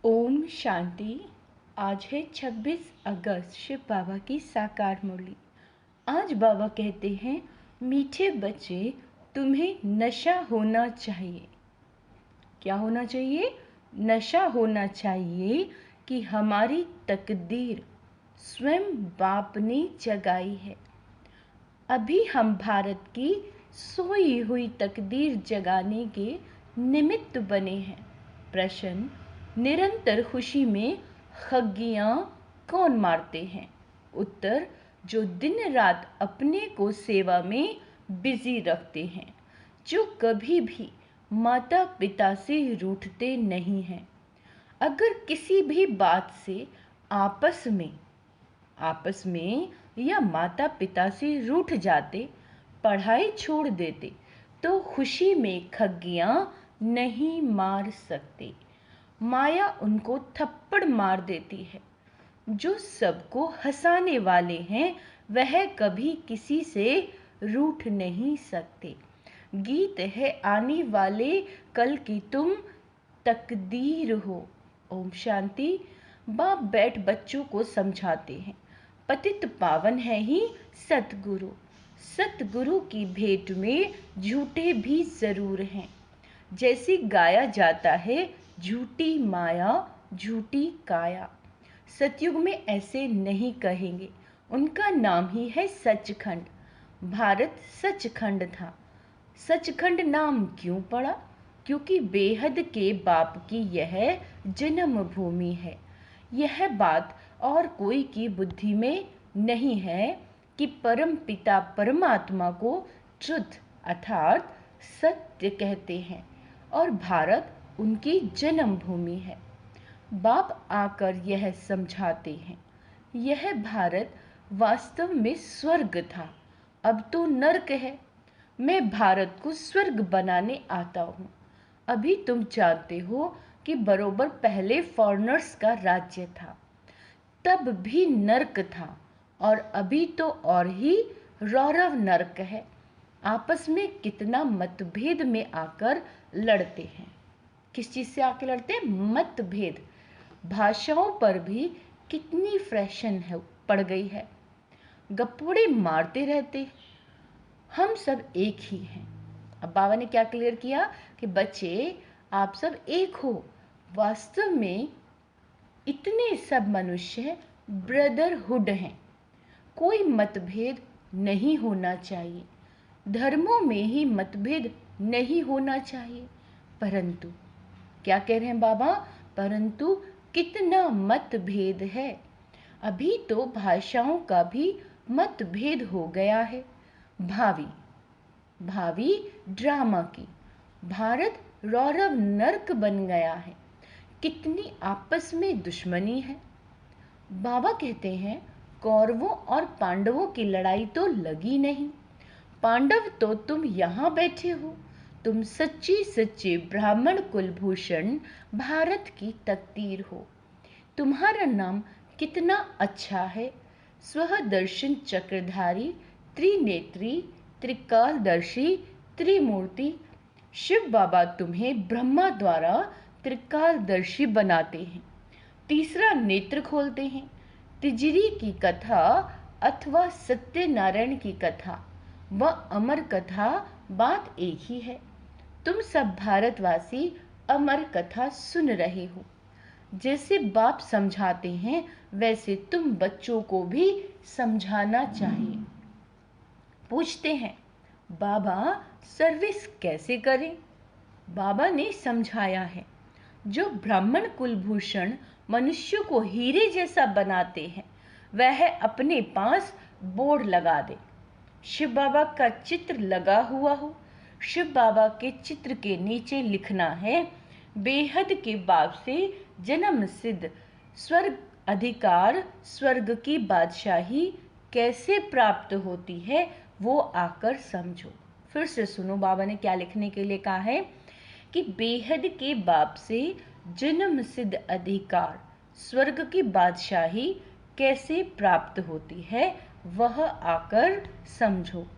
ओम शांति। आज है 26 अगस्त, शिव बाबा की साकार मुरली। आज बाबा कहते हैं, मीठे बच्चे, तुम्हें नशा होना चाहिए। क्या होना चाहिए? नशा होना चाहिए कि हमारी तकदीर स्वयं बाप ने जगाई है। अभी हम भारत की सोई हुई तकदीर जगाने के निमित्त बने हैं। प्रश्न: निरंतर खुशी में खग्गियाँ कौन मारते हैं? उत्तर: जो दिन रात अपने को सेवा में बिजी रखते हैं, जो कभी भी माता पिता से रूठते नहीं हैं। अगर किसी भी बात से आपस में या माता पिता से रूठ जाते, पढ़ाई छोड़ देते, तो खुशी में खग्गियाँ नहीं मार सकते। माया उनको थप्पड़ मार देती है। जो सबको हंसाने वाले हैं, वह कभी किसी से रूठ नहीं सकते। गीत है आने वाले कल की तुम तकदीर हो। ओम शांति। बाप बैठ बच्चों को समझाते हैं, पतित पावन है ही सतगुरु। सतगुरु की भेंट में झूठे भी जरूर हैं। जैसे गाया जाता है, झूठी माया झूठी काया। सतयुग में ऐसे नहीं कहेंगे, उनका नाम ही है सचखंड। भारत सचखंड था। सचखंड नाम क्यों पड़ा? क्योंकि बेहद के बाप की यह जन्म भूमि है। यह बात और कोई की बुद्धि में नहीं है कि परम पिता परमात्मा को ट्रुथ अर्थात सत्य कहते हैं और भारत उनकी जन्म भूमि है। बाप आकर यह समझाते हैं, यह भारत वास्तव में स्वर्ग था, अब तो नर्क है। मैं भारत को स्वर्ग बनाने आता हूँ। अभी तुम जानते हो कि बरोबर पहले फॉरेनर्स का राज्य था, तब भी नर्क था, और अभी तो और ही रौरव नर्क है। आपस में कितना मतभेद में आकर लड़ते हैं। किस चीज़ से आकर लड़ते हैं? मतभेद। भाषाओं पर भी कितनी फैशन है पड़ गई है। गप्पोड़े मारते रहते। हम सब एक ही हैं। अब बाबा ने क्या क्लियर किया कि बच्चे, आप सब एक हो। वास्तव में इतने सब मनुष्य ब्रदरहुड हैं। कोई मतभेद नहीं होना चाहिए। धर्मों में ही मतभेद नहीं होना चाहिए। परंतु क्या कह रहे हैं बाबा? परंतु कितना मतभेद है। अभी तो भाषाओं का भी मतभेद हो गया है। भावी ड्रामा की भारत रौरव नर्क बन गया है। कितनी आपस में दुश्मनी है। बाबा कहते हैं, कौरवों और पांडवों की लड़ाई तो लगी नहीं। पांडव तो तुम यहाँ बैठे हो। तुम सच्चे ब्राह्मण कुलभूषण भारत की तकदीर हो। तुम्हारा नाम कितना अच्छा है। स्वदर्शन चक्रधारी, त्रिनेत्री, त्रिकालदर्शी, त्रिमूर्ति। शिव बाबा तुम्हें ब्रह्मा द्वारा त्रिकालदर्शी बनाते हैं। तीसरा नेत्र खोलते हैं। तिजरी की कथा अथवा सत्यनारायण की कथा व अमर कथा बात एक ही है। तुम सब भारतवासी अमर कथा सुन रहे हो। जैसे बाप समझाते हैं, वैसे तुम बच्चों को भी समझाना चाहिए। पूछते हैं, बाबा सर्विस कैसे करें? बाबा ने समझाया है, जो ब्राह्मण कुलभूषण मनुष्य को हीरे जैसा बनाते हैं, वह अपने पास बोर्ड लगा दे। शिव बाबा का चित्र लगा हुआ हो। शिव बाबा के चित्र के नीचे लिखना है, बेहद के बाप से जन्म सिद्ध स्वर्ग अधिकार, स्वर्ग की बादशाही कैसे प्राप्त होती है, वो आकर समझो। फिर से सुनो, बाबा ने क्या लिखने के लिए कहा है कि बेहद के बाप से जन्म सिद्ध अधिकार, स्वर्ग की बादशाही कैसे प्राप्त होती है, वह आकर समझो।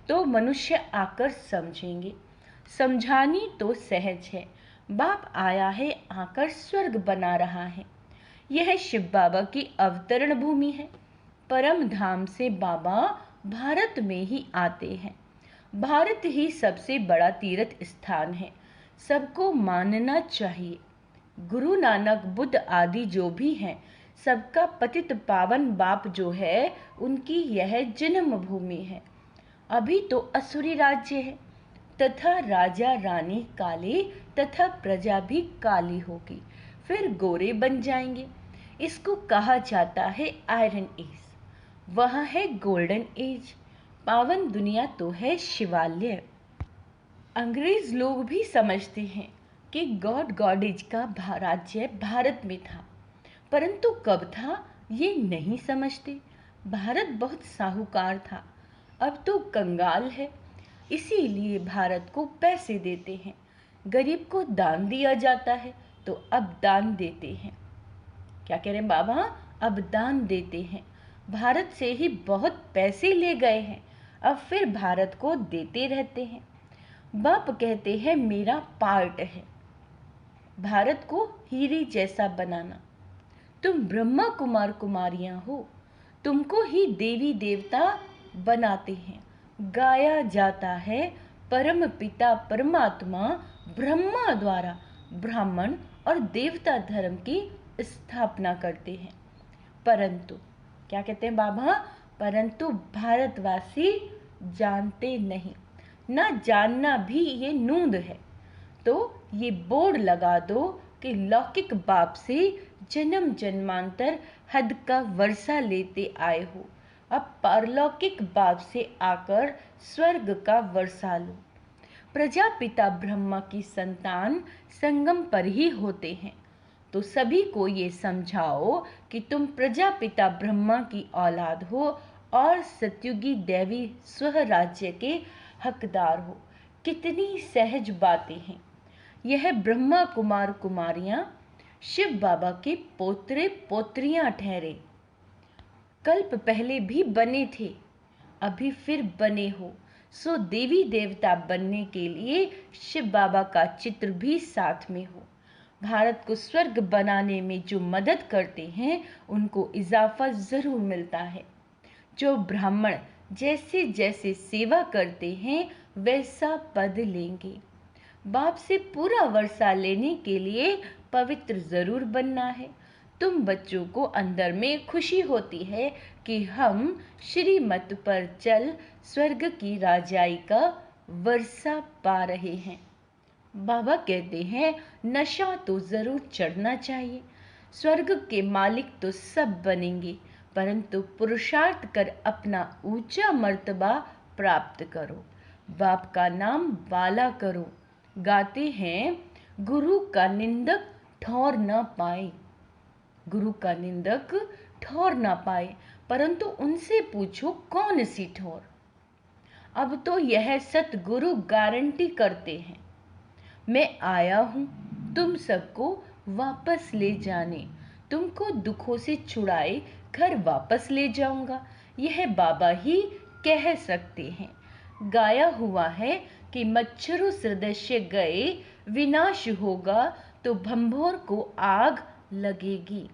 तो मनुष्य आकर समझेंगे। समझानी तो सहज है, बाप आया है, आकर स्वर्ग बना रहा है। यह शिव बाबा की अवतरण भूमि है। परम धाम से बाबा भारत में ही आते हैं। भारत ही सबसे बड़ा तीर्थ स्थान है, सबको मानना चाहिए। गुरु नानक, बुद्ध आदि जो भी हैं, सबका पतित पावन बाप जो है, उनकी यह जन्म भूमि है। अभी तो असुरी राज्य है, तथा राजा रानी काले तथा प्रजा भी काली होगी, फिर गोरे बन जाएंगे। इसको कहा जाता है आयरन एज। वह है गोल्डन एज। पावन दुनिया तो है शिवालय। अंग्रेज लोग भी समझते हैं कि गॉड गॉडेज का राज्य भारत में था, परंतु कब था ये नहीं समझते। भारत बहुत साहूकार था, अब तो कंगाल है। इसीलिए भारत को पैसे देते हैं। गरीब को दान दिया जाता है तो अब दान देते हैं। क्या कह रहे हैं बाबा? अब दान देते हैं। भारत से ही बहुत पैसे ले गए हैं, अब फिर भारत को देते रहते हैं। बाप कहते हैं मेरा पार्ट है भारत को हीरे जैसा बनाना। तुम ब्रह्मा कुमार कुमारियां हो, तुमको ही देवी देवता बनाते हैं। गाया जाता है परम पिता परमात्मा ब्रह्मा द्वारा ब्राह्मण और देवता धर्म की स्थापना करते हैं। परंतु क्या कहते हैं बाबा? परंतु भारतवासी जानते नहीं। ना जानना भी ये नूंद है। तो ये बोर्ड लगा दो कि लौकिक बाप से जन्म जन्मांतर हद का वर्षा लेते आए हो, अब पारलौकिक बाप से आकर स्वर्ग का वर्षा लो। प्रजापिता ब्रह्मा की संतान संगम पर ही होते हैं, तो सभी को ये समझाओ कि तुम प्रजापिता ब्रह्मा की औलाद हो और सत्युगी देवी स्वराज्य के हकदार हो। कितनी सहज बातें हैं। यह ब्रह्मा कुमार कुमारियां शिव बाबा के पोतरे पोत्रियां ठहरे। कल्प पहले भी बने थे, अभी फिर बने हो। सो देवी देवता बनने के लिए शिव बाबा का चित्र भी साथ में हो। भारत को स्वर्ग बनाने में जो मदद करते हैं, उनको इजाफा जरूर मिलता है। जो ब्राह्मण जैसे जैसे सेवा करते हैं, वैसा पद लेंगे। बाप से पूरा वर्षा लेने के लिए पवित्र जरूर बनना है। तुम बच्चों को अंदर में खुशी होती है कि हम श्रीमत पर चल स्वर्ग की राजाई का वर्षा पा रहे हैं। बाबा कहते हैं नशा तो जरूर चढ़ना चाहिए। स्वर्ग के मालिक तो सब बनेंगे, परंतु पुरुषार्थ कर अपना ऊंचा मर्तबा प्राप्त करो। बाप का नाम वाला करो। गाते हैं गुरु का निंदक ठौर न पाए। गुरु का निंदक ठौर न पाए, परंतु उनसे पूछो कौन सी ठौर। अब तो यह सतगुरु गारंटी करते हैं, मैं आया हूं तुम सबको वापस ले जाने। तुमको दुखों से छुड़ाए घर वापस ले जाऊंगा, यह बाबा ही कह सकते हैं। गाया हुआ है कि मच्छरों सदृश्य गए विनाश होगा तो भंभोर को आग लगेगी।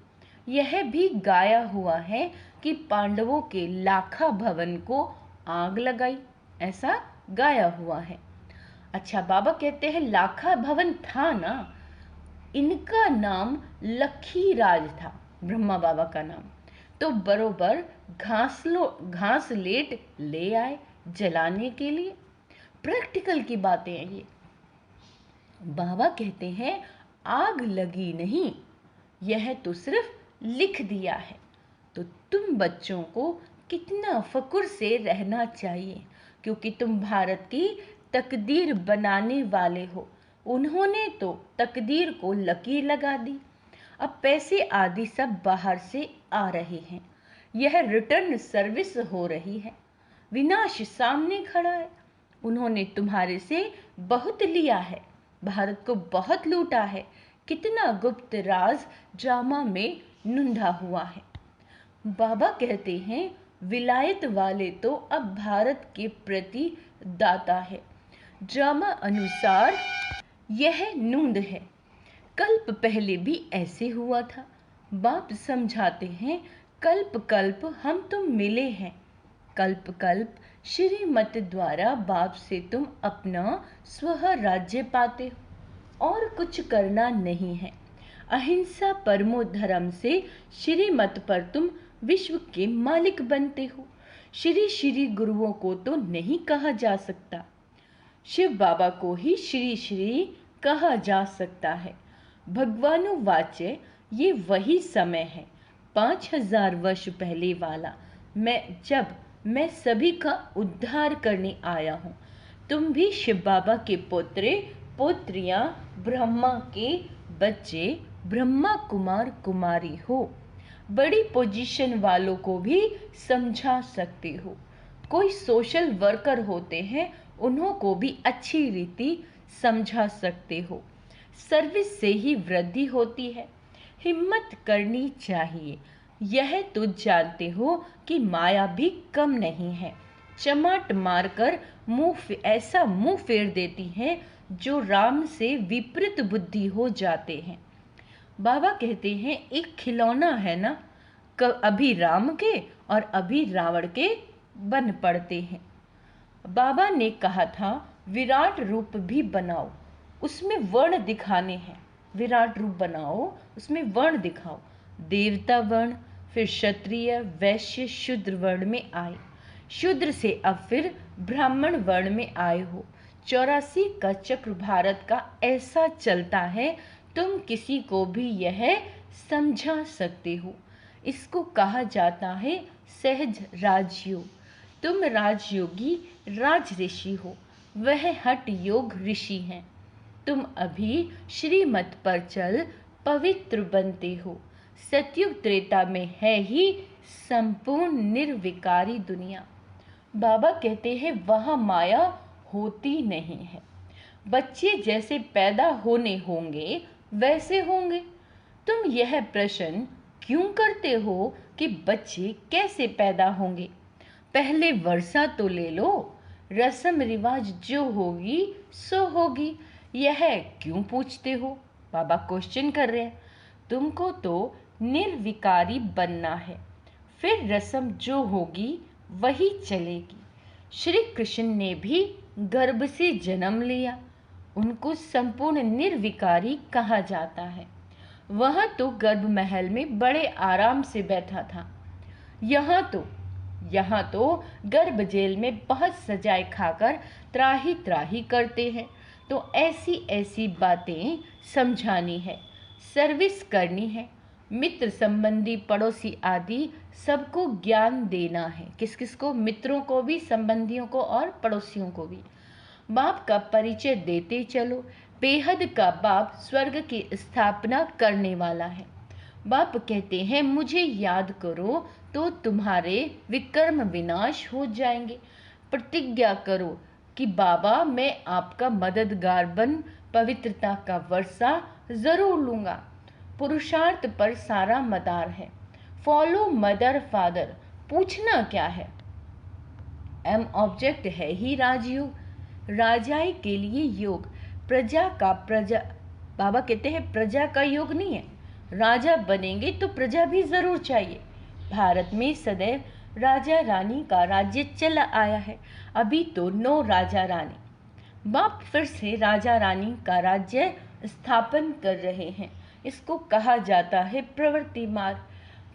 यह भी गाया हुआ है कि पांडवों के लाखा भवन को आग लगाई, ऐसा गाया हुआ है। अच्छा, बाबा कहते हैं लाखा भवन था ना, इनका नाम लखी राज था, ब्रह्मा बाबा का नाम। तो बरोबर घास लेट ले आए जलाने के लिए। प्रैक्टिकल की बातें हैं ये। बाबा कहते हैं आग लगी नहीं, यह तो सिर्फ लिख दिया है। तो तुम बच्चों को कितना फक्र से रहना चाहिए, क्योंकि तुम भारत की तकदीर बनाने वाले हो। उन्होंने तो तकदीर को लकीर लगा दी। अब पैसे आदि सब बाहर से आ रहे हैं, यह रिटर्न सर्विस हो रही है। विनाश सामने खड़ा है। उन्होंने तुम्हारे से बहुत लिया है, भारत को बहुत लूटा है। कितना गुप्त राज ड्रामा में नुंधा हुआ है। बाबा कहते हैं विलायत वाले तो अब भारत के प्रति दाता है। ड्रामा अनुसार यह नूंद है। कल्प पहले भी ऐसे हुआ था। बाप समझाते हैं, कल्प कल्प हम तुम मिले हैं। कल्प कल्प श्रीमत द्वारा बाप से तुम अपना स्व राज्य पाते हो और कुछ करना नहीं है। अहिंसा परमो धर्म से श्रीमत पर तुम विश्व के मालिक बनते हो। श्री श्री गुरुओं को तो नहीं कहा जा सकता, शिव बाबा को ही श्री श्री कहा जा सकता है। भगवानुवाच्य ये वही समय है 5000 वर्ष पहले वाला, जब मैं सभी का उद्धार करने आया हूँ। तुम भी शिव बाबा के पुत्र पुत्रियां, ब्रह्मा के बच्चे, ब्रह्मा कुमार कुमारी हो। बड़ी पोजीशन वालों को भी समझा सकते हो। कोई सोशल वर्कर होते हैं, उन्हों को भी अच्छी रीति समझा सकते हो। सर्विस से ही वृद्धि होती है। हिम्मत करनी चाहिए। यह तो जानते हो कि माया भी कम नहीं है। चमाट मारकर ऐसा मुंह फेर देती है जो राम से विपरीत बुद्धि हो जाते हैं। बाबा कहते हैं एक खिलौना है ना, अभी राम के और अभी रावण के बन पड़ते हैं। बाबा ने कहा था विराट रूप भी बनाओ, उसमें वर्ण दिखाने हैं। विराट रूप बनाओ, उसमें वर्ण दिखाओ। देवता वर्ण, फिर क्षत्रिय, वैश्य, शूद्र वर्ण में आए। शूद्र से अब फिर ब्राह्मण वर्ण में आए हो। 84 का चक्र भारत का ऐसा चलता है, तुम किसी को भी यह समझा सकते हो। इसको कहा जाता है सहज राजयोग। तुम राजयोगी राज ऋषि हो, वह हठ योग ऋषि हैं। तुम अभी श्रीमत पर चल पवित्र बनते हो। सतयुग त्रेता में है ही संपूर्ण निर्विकारी दुनिया। बाबा कहते हैं वहाँ माया होती नहीं है। बच्चे जैसे पैदा होने होंगे वैसे होंगे। तुम यह प्रश्न क्यों करते हो कि बच्चे कैसे पैदा होंगे? पहले वर्षा तो ले लो, रस्म रिवाज जो होगी सो होगी। यह क्यों पूछते हो? बाबा क्वेश्चन कर रहे हैं। तुमको तो निर्विकारी बनना है, फिर रस्म जो होगी वही चलेगी। श्री कृष्ण ने भी गर्भ से जन्म लिया, उनको संपूर्ण निर्विकारी कहा जाता है। वह तो गर्भ महल में बड़े आराम से बैठा था। यहाँ तो गर्भ जेल में बहुत सजाए खाकर त्राही त्राही करते हैं। तो ऐसी ऐसी बातें समझानी है, सर्विस करनी है। मित्र संबंधी पड़ोसी आदि सबको ज्ञान देना है। किस किस को? मित्रों को भी, संबंधियों को और पड़ोसियों को भी। बाप का परिचय देते चलो। बेहद का बाप स्वर्ग की स्थापना करने वाला है। बाप कहते हैं मुझे याद करो तो तुम्हारे विकर्म विनाश हो जाएंगे। प्रतिज्ञा करो कि बाबा मैं आपका मददगार बन पवित्रता का वर्षा जरूर लूंगा। पुरुषार्थ पर सारा मदार है। Follow mother father. पूछना क्या है? एम ऑब्जेक्ट है ही राजयोग। राजाई के लिए योग, बाबा कहते हैं प्रजा का योग नहीं है। राजा बनेंगे तो प्रजा भी जरूर चाहिए। भारत में सदैव राजा रानी का राज्य चला आया है। अभी तो 9 राजा रानी। बाप फिर से राजा रानी का राज्य स्थापन कर रहे हैं। इसको कहा जाता है प्रवृत्ति मार्ग।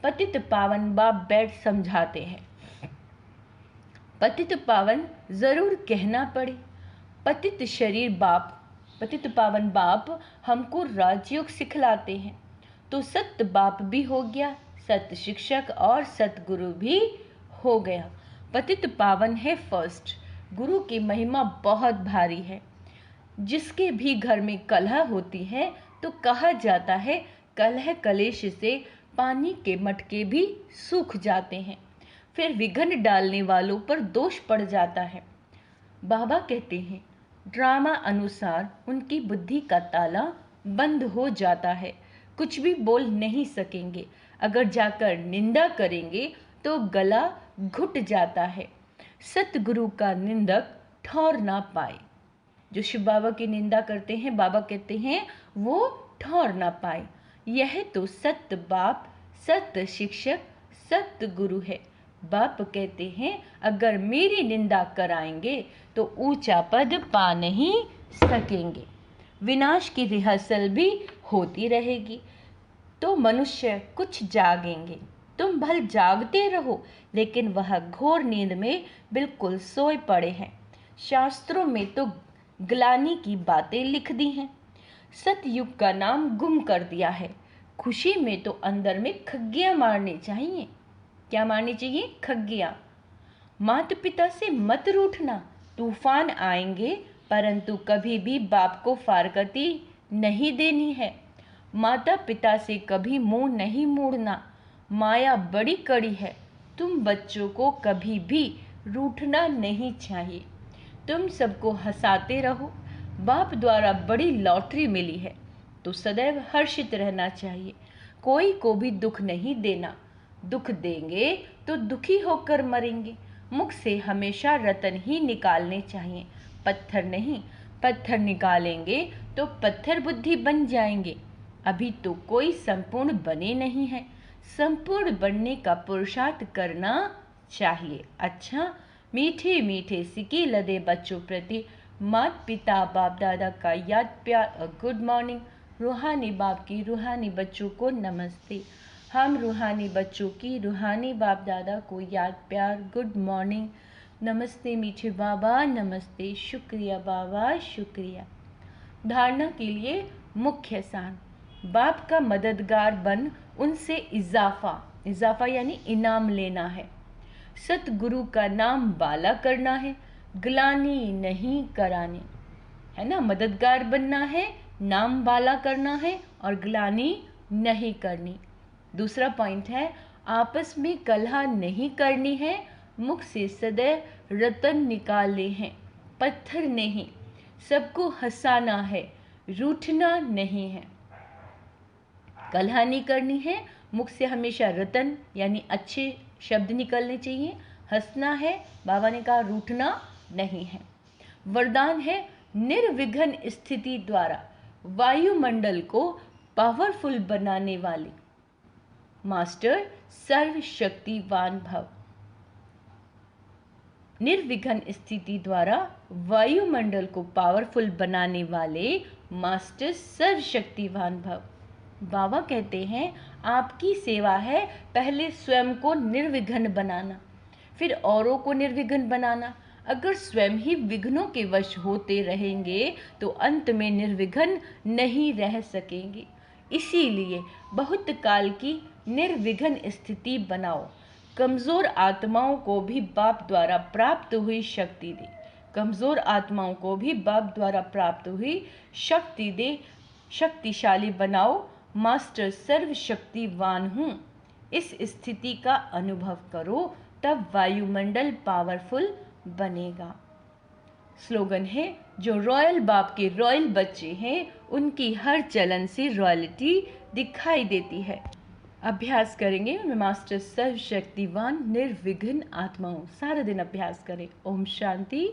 पतित पावन बाप बैठ समझाते हैं। पतित पावन जरूर कहना पड़े। पतित पावन बाप हमको राजयोग सिखलाते हैं। तो सत्य बाप भी हो गया, सत्य शिक्षक और सतगुरु भी हो गया। पतित पावन है फर्स्ट। गुरु की महिमा बहुत भारी है। जिसके भी घर में कलह होती है तो कहा जाता है कलह कलेश से पानी के मटके भी सूख जाते हैं। फिर विघ्न डालने वालों पर दोष पड़ जाता है। बाबा कहते हैं ड्रामा अनुसार उनकी बुद्धि का ताला बंद हो जाता है। कुछ भी बोल नहीं सकेंगे। अगर जाकर निंदा करेंगे तो गला घुट जाता है। सतगुरु का निंदक ठौर ना पाए। जो शिव बाबा की निंदा करते हैं, बाबा कहते हैं वो ठौर ना पाए। यह तो सत्य बाप, सत्य शिक्षक, सत्य गुरु है। बाप कहते हैं अगर मेरी निंदा कराएंगे तो ऊंचा पद पा नहीं सकेंगे। विनाश की रिहर्सल भी होती रहेगी तो मनुष्य कुछ जागेंगे। तुम भल जागते रहो, लेकिन वह घोर नींद में बिल्कुल सोए पड़े हैं। शास्त्रों में तो ग्लानि की बातें लिख दी हैं। सतयुग का नाम गुम कर दिया है। खुशी में तो अंदर में खग्गियां मारनी चाहिए। क्या मारनी चाहिए? खग्गियां। माता पिता से मत रूठना, तूफान आएंगे परंतु कभी भी बाप को फारकती नहीं देनी है। माता पिता से कभी मुंह नहीं मोड़ना, माया बड़ी कड़ी है। तुम बच्चों को कभी भी रूठना नहीं चाहिए। तुम सबको हंसाते रहो। बाप द्वारा बड़ी लॉटरी मिली है तो सदैव हर्षित रहना चाहिए। कोई को भी दुख नहीं देना। दुख देंगे तो दुखी होकर मरेंगे। मुख से हमेशा रतन ही निकालने चाहिए, पत्थर नहीं। पत्थर निकालेंगे तो पत्थर बुद्धि बन जाएंगे। अभी तो कोई संपूर्ण बने नहीं है। संपूर्ण बनने का पुरुषार्थ करना चाहिए। अच्छा, मीठे मीठे सिक्के लदे बच्चों प्रति माता पिता बाप दादा का याद प्यार गुड मॉर्निंग। रूहानी बाप की रूहानी बच्चों को नमस्ते। हम रूहानी बच्चों की रूहानी बाप दादा को याद प्यार गुड मॉर्निंग। नमस्ते मीठे बाबा, नमस्ते। शुक्रिया बाबा, शुक्रिया। धारणा के लिए मुख्य सार, बाप का मददगार बन उनसे इजाफा यानी इनाम लेना है। सतगुरु का नाम बाला करना है, ग्लानि नहीं करानी है ना। मददगार बनना है, नाम बाला करना है और ग्लानि नहीं करनी। दूसरा पॉइंट है आपस में कलह नहीं करनी है। मुख से सदैव रतन निकाले हैं, पत्थर नहीं। सबको हंसाना है, रूठना नहीं है। कलह नहीं करनी है, मुख से हमेशा रतन यानी अच्छे शब्द निकलने चाहिए। हंसना है, बाबा ने कहा रूठना नहीं है। वरदान है निर्विघ्न स्थिति द्वारा वायुमंडल को पावरफुल बनाने वाली मास्टर सर्वशक्तिवान भव। निर्विघ्न स्थिति द्वारा वायुमंडल को पावरफुल बनाने वाले मास्टर सर्वशक्तिवान भव। बाबा कहते हैं आपकी सेवा है पहले स्वयं को निर्विघ्न बनाना, फिर औरों को निर्विघ्न बनाना। अगर स्वयं ही विघ्नों के वश होते रहेंगे तो अंत में निर्विघ्न नहीं रह सकेंगे। इसीलिए बहुत काल की निर्विघ्न स्थिति बनाओ। कमजोर आत्माओं को भी बाप द्वारा प्राप्त हुई शक्ति दे। कमजोर आत्माओं को भी बाप द्वारा प्राप्त हुई शक्ति दे। शक्तिशाली बनाओ। मास्टर सर्वशक्तिवान हूँ, इस स्थिति का अनुभव करो, तब वायुमंडल पावरफुल बनेगा। स्लोगन है जो रॉयल बाप के रॉयल बच्चे हैं उनकी हर चलन से रॉयल्टी दिखाई देती है। अभ्यास करेंगे मास्टर सर्वशक्तिवान निर्विघ्न आत्माओं। सारा दिन अभ्यास करें। ओम शांति।